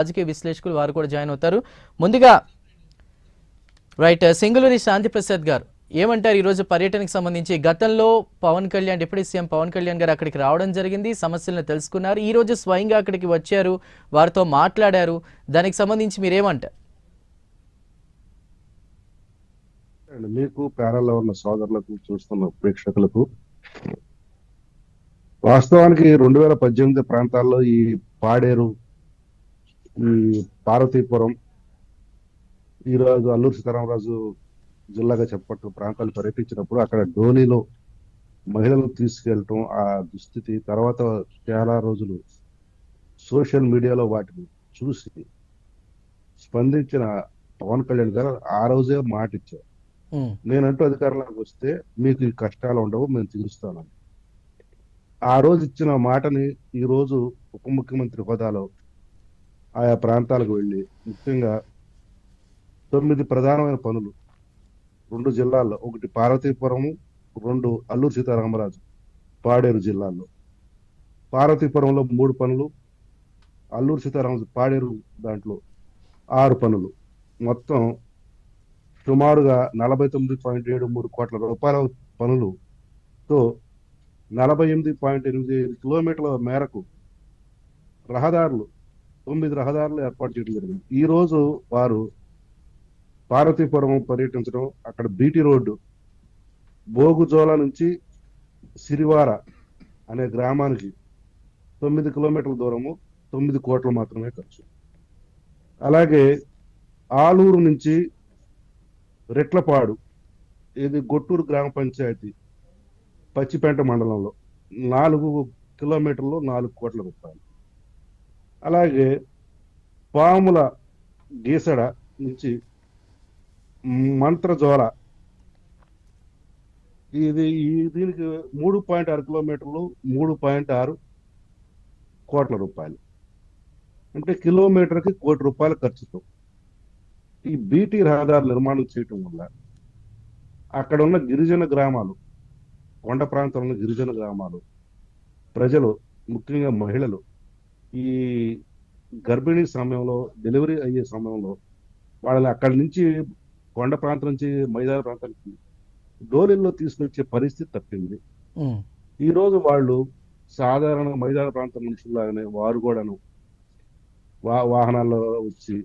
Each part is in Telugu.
రాజకీయ విశ్లేషకులు వారు కూడా జాయిన్ అవుతారు. ముందుగా రైట్ సింగళూరి శాంతి ప్రసాద్ గారు ఏమంటారు ఈరోజు పర్యటనకు సంబంధించి? గతంలో పవన్ కళ్యాణ్, డిప్యూటీ సీఎం పవన్ కళ్యాణ్ గారు అక్కడికి రావడం జరిగింది, సమస్యలను తెలుసుకున్నారు. ఈ రోజు స్వయంగా అక్కడికి వచ్చారు, వారితో మాట్లాడారు. దానికి సంబంధించి మీరేమంటారు? మీకు ప్యానల్లో ఉన్న సోదరులకు, చూస్తున్న ప్రేక్షకులకు, వాస్తవానికి 2018 ప్రాంతాల్లో ఈ పాడేరు, ఈ పార్వతీపురం, ఈరోజు అల్లూరు సీతారామరాజు జిల్లాగా చెప్పట్టు ప్రాంతాలు పర్యటించినప్పుడు అక్కడ డోలీలో మహిళలను తీసుకెళ్ళటం, ఆ దుస్థితి తర్వాత చాలా రోజులు సోషల్ మీడియాలో వాటిని చూసి స్పందించిన పవన్ కళ్యాణ్ గారు ఆ రోజే మాట ఇచ్చారు, నేనంటూ అధికారంలోకి వస్తే మీకు ఈ కష్టాలు ఉండవు, మేము తీరుస్తానని. ఆ రోజు ఇచ్చిన మాటని ఈ రోజు ఉప ముఖ్యమంత్రి హోదాలో ఆయా ప్రాంతాలకు వెళ్ళి ముఖ్యంగా 9 ప్రధానమైన పనులు 2 జిల్లాల్లో, ఒకటి పార్వతీపురము, 2 అల్లూరు సీతారామరాజు పాడేరు జిల్లాల్లో. పార్వతీపురంలో 3 పనులు, అల్లూరు సీతారామరాజు పాడేరు దాంట్లో 6 పనులు, మొత్తం సుమారుగా 49.73 కోట్ల రూపాయల పనులతో 48.85 కిలోమీటర్ల మేరకు రహదారులు, 9 రహదారులు ఏర్పాటు చేయడం జరిగింది. ఈ రోజు వారు పార్వతీపురం పర్యటించడం, అక్కడ బీటీ రోడ్డు బోగుజోల నుంచి సిరివార అనే గ్రామానికి 9 కిలోమీటర్ల దూరము, 9 కోట్లు మాత్రమే ఖర్చు. అలాగే ఆలూరు నుంచి రెట్లపాడు, ఇది గొట్టూరు గ్రామ పంచాయతీ పచ్చిపేంట మండలంలో 4 కిలోమీటర్లు, 4 కోట్ల రూపాయలు. అలాగే పాముల గీసడ నుంచి మంత్రజోల, దీనికి 3.6 కిలోమీటర్లు, 3.6 కోట్ల రూపాయలు. అంటే కిలోమీటర్కి 1 కోటి రూపాయల ఖర్చుతో ఈ బీటీ రహదారు నిర్మాణం చేయటం వల్ల అక్కడ ఉన్న గిరిజన గ్రామాలు, కొండ ప్రాంతంలో గిరిజన గ్రామాలు ప్రజలు, ముఖ్యంగా మహిళలు, ఈ గర్భిణీ సమయంలో, డెలివరీ అయ్యే సమయంలో వాళ్ళని అక్కడి నుంచి కొండ ప్రాంతం నుంచి మైదాన ప్రాంతానికి డోలీల్లో తీసుకొచ్చే పరిస్థితి తప్పింది. ఈ రోజు వాళ్ళు సాధారణ మైదాన ప్రాంతం మనుషుల్లాగానే వారు కూడాను వాహనాల్లో వచ్చి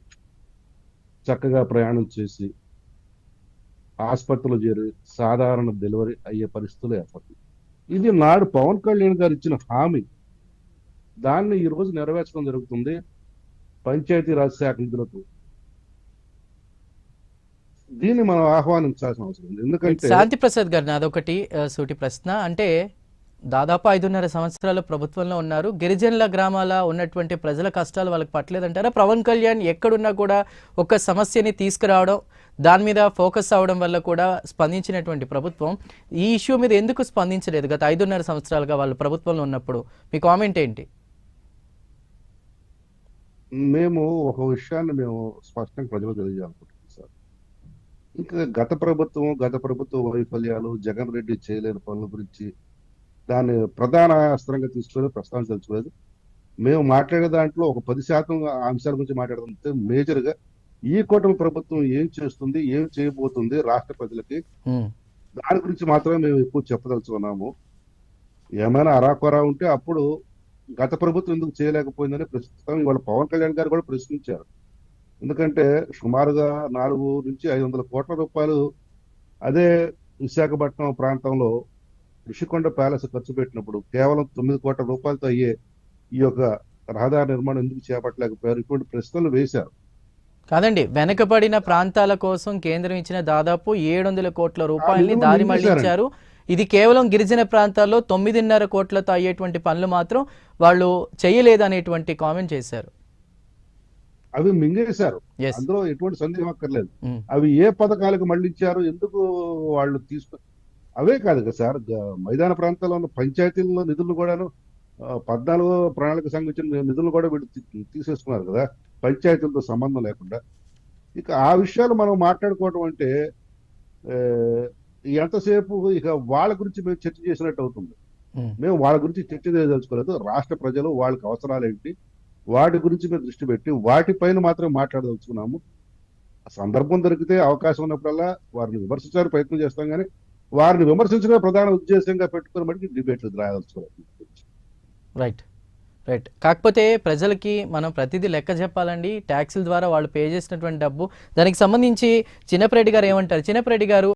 చక్కగా ప్రయాణం చేసి ఆసుపత్రిలో చేరి సాధారణ డెలివరీ అయ్యే పరిస్థితులు ఏర్పడుతుంది. ఇది నాడు పవన్ కళ్యాణ్ గారు ఇచ్చిన హామీ, దాన్ని ఈ రోజు నెరవేర్చడం జరుగుతుంది. పంచాయతీరాజ్ శాఖ నిధులకు దీన్ని మనం ఆహ్వానించాల్సిన అవసరం ఉంది. ఎందుకంటే శాంతి ప్రసాద్ గారు, నాదొకటి సూటి ప్రశ్న. అంటే దాదాపు 5.5 సంవత్సరాలు ప్రభుత్వంలో ఉన్నారు, గిరిజనుల గ్రామాల ఉన్నటువంటి ప్రజల కష్టాలు వాళ్ళకి పట్టలేదంటారా? పవన్ కళ్యాణ్ ఎక్కడున్నా కూడా ఒక సమస్యని తీసుకురావడం, దాని మీద ఫోకస్ అవడం వల్ల కూడా స్పందించినటువంటి ప్రభుత్వం ఈ ఇష్యూ మీద ఎందుకు స్పందించలేదు గత 5.5 సంవత్సరాలుగా వాళ్ళు ప్రభుత్వంలో ఉన్నప్పుడు? మీ కామెంట్ ఏంటి? మేము ఒక విషయాన్ని మేము స్పష్టంగా ప్రజలకు తెలియజేయాలనుకుంటున్నాం సార్. ఇంకా గత ప్రభుత్వ వైఫల్యాలు, జగన్ రెడ్డి చేయలేని పనుల గురించి దాన్ని ప్రధాన అస్త్రంగా తీసుకొని ప్రస్తావించలేదు. మేము మాట్లాడే దాంట్లో ఒక 10% అంశాల గురించి మాట్లాడుతుంటే, మేజర్గా ఈ కూటమి ప్రభుత్వం ఏం చేస్తుంది, ఏం చేయబోతుంది రాష్ట్ర ప్రజలకి, దాని గురించి మాత్రమే మేము ఎక్కువ చెప్పదలుచుకున్నాము. ఏమైనా అరాకొరా ఉంటే అప్పుడు గత ప్రభుత్వం ఎందుకు చేయలేకపోయిందని ప్రస్తుతం ఇవాళ పవన్ కళ్యాణ్ గారు కూడా ప్రశ్నించారు. ఎందుకంటే సుమారుగా 400 నుంచి 500 కోట్ల రూపాయలు అదే విశాఖపట్నం ప్రాంతంలో ఋషికొండ ప్యాలెస్ ఖర్చు పెట్టినప్పుడు కేవలం 9 కోట్ల రూపాయలతో అయ్యే ఈ యొక్క రహదారి నిర్మాణం ఎందుకు చేపట్టలేకపోయారు? ఇటువంటి ప్రశ్నలు వేశారు. కాదండి, వెనకబడిన ప్రాంతాల కోసం కేంద్రం ఇచ్చిన దాదాపు 700 కోట్ల రూపాయలని దారి మళ్లించారు. ఇది కేవలం గిరిజన ప్రాంతాల్లో 9.5 కోట్లతో అయ్యేటువంటి పనులు మాత్రం వాళ్ళు చేయలేదనేటువంటి కామెంట్ చేశారు. అవి మింగేశారు, అందులో ఎటువంటి సందేహం అక్కర్లేదు. అవి ఏ పథకాలకు మళ్లించారు, ఎందుకు వాళ్ళు అవే కాదు కదా సార్, మైదాన ప్రాంతాల్లో ఉన్న పంచాయతీల్లో నిధులు కూడాను 14 ప్రణాళిక సంఘం ఇచ్చిన నిధులు కూడా వీళ్ళు తీసేసుకున్నారు కదా, పంచాయతీలతో సంబంధం లేకుండా. ఇక ఆ విషయాలు మనం మాట్లాడుకోవటం అంటే ఎంతసేపు ఇక వాళ్ళ గురించి మేము చర్చ చేసినట్టు అవుతుంది. మేము వాళ్ళ గురించి చర్చ చేయదలుచుకోలేదు. రాష్ట్ర ప్రజలు వాళ్ళకి అవసరాలు ఏంటి, వాటి గురించి మేము దృష్టి పెట్టి వాటిపైన మాత్రం మాట్లాడదలుచుకున్నాము. ఆ సందర్భం దొరికితే అవకాశం ఉన్నప్పుడల్లా వారిని విమర్శించడానికి ప్రయత్నం చేస్తాం, కానీ వారిని విమర్శించడమే ప్రధాన ఉద్దేశంగా పెట్టుకుని బట్టి డిబేట్లు రాయదలుచుకోవాలి. Right right. కాకపోతే ప్రజలకి మనం ప్రతిదీ లెక్క చెప్పాలండి. ట్యాక్సుల ద్వారా వాళ్ళు పే చేసినటువంటి డబ్బు, దానికి సంబంధించి చిన్నపరెడ్డి గారు ఏమంటారు? చిన్నపరెడ్డి గారు